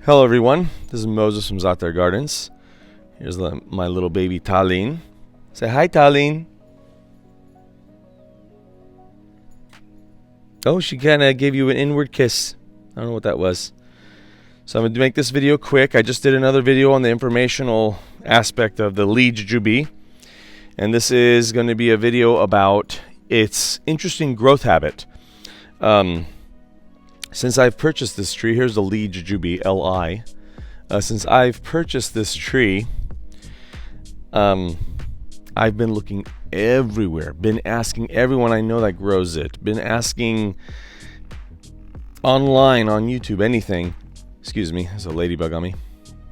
Hello everyone, this is Moses from Zaatar Gardens. Here's my little baby Talin. Say hi, Talin. Oh, she kind of gave you an inward kiss. I don't know what that was. So I'm going to make this video quick. I just did another video on the informational aspect of the Li Jujube. And this is going to be a video about its interesting growth habit. Since I've purchased this tree, here's the Li Jujube, L-I. Since I've purchased this tree, I've been looking everywhere, been asking everyone I know that grows it, been asking online, on YouTube, anything. Excuse me, there's a ladybug on me.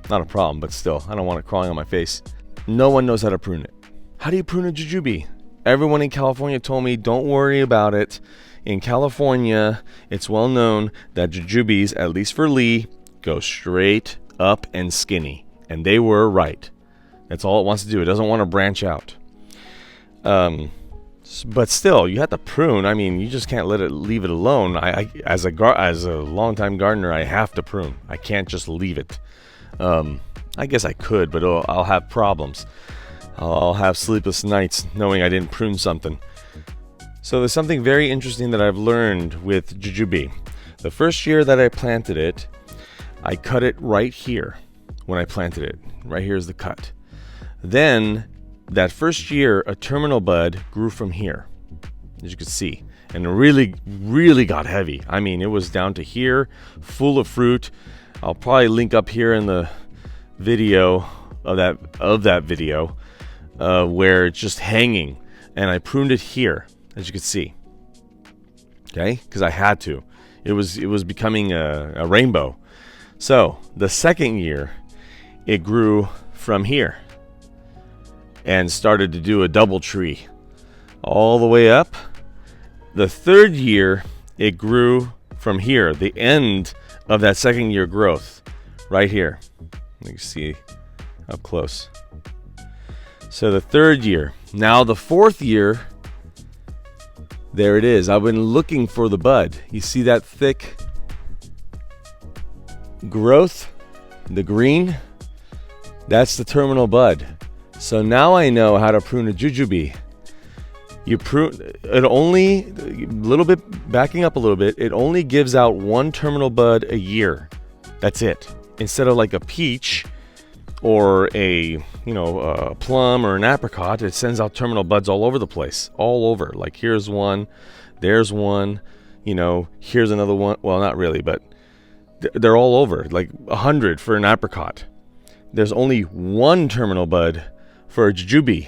Not a problem, but still, I don't want it crawling on my face. No one knows how to prune it. How do you prune a jujube? Everyone in California told me, don't worry about it. In California, it's well known that jujubes, at least for Li, go straight up and skinny. And they were right. That's all it wants to do. It doesn't want to branch out. But still, you have to prune. I mean, you just can't leave it alone. As a longtime gardener, I have to prune. I can't just leave it. I guess I could, but I'll have problems. I'll have sleepless nights knowing I didn't prune something. So there's something very interesting that I've learned with jujube. The first year that I planted it, I cut it right here when I planted it. Right here is the cut. Then, that first year, a terminal bud grew from here, as you can see. And it really got heavy. I mean, it was down to here, full of fruit. I'll probably link up here in the video of that video where it's just hanging. And I pruned it here, as you can see. Okay, because I had to. It was becoming a rainbow. So the second year, it grew from here and started to do a double tree all the way up. The third year, it grew from here, the end of that second year growth, right here. You can see up close. So the third year. Now the fourth year, there it is. I've been looking for the bud. You see that thick growth? The green? That's the terminal bud. So now I know how to prune a jujube. You prune it only a little bit, backing up a little bit, it only gives out one terminal bud a year. That's it. Instead of like a peach or a plum or an apricot, it sends out terminal buds all over the place, all over. Like here's one, there's one, here's another one. Well, not really, but they're all over, like 100 for an apricot. There's only one terminal bud for a jujube.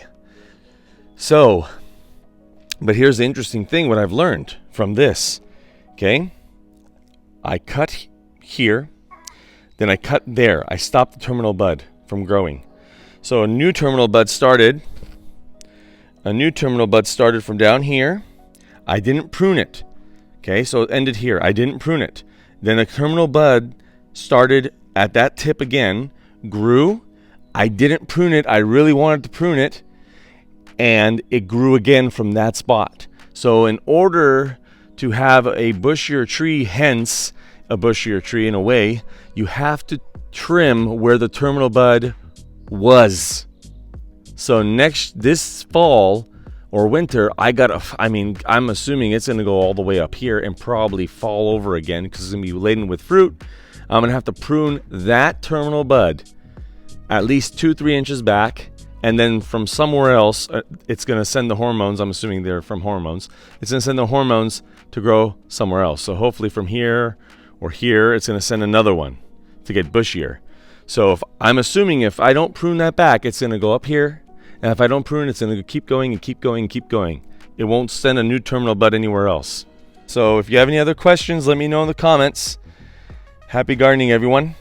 So, but here's the interesting thing, what I've learned from this. Okay, I cut here, then I cut there. I stopped the terminal bud from growing. So a new terminal bud started. A new terminal bud started from down here. I didn't prune it. Okay, so it ended here. I didn't prune it. Then a terminal bud started at that tip again, grew. I didn't prune it. I really wanted to prune it. And it grew again from that spot. So in order to have a bushier tree, hence a bushier tree in a way, you have to trim where the terminal bud was. So this fall or winter, I'm assuming it's going to go all the way up here and probably fall over again because it's going to be laden with fruit. I'm going to have to prune that terminal bud at least 2-3 inches back, and then from somewhere else, it's going to send the hormones. I'm assuming they're from hormones. It's going to send the hormones to grow somewhere else. So hopefully from here or here, it's going to send another one to get bushier. So I'm assuming if I don't prune that back, it's going to go up here. And if I don't prune, it's going to keep going and keep going and keep going. It won't send a new terminal bud anywhere else. So if you have any other questions, let me know in the comments. Happy gardening, everyone.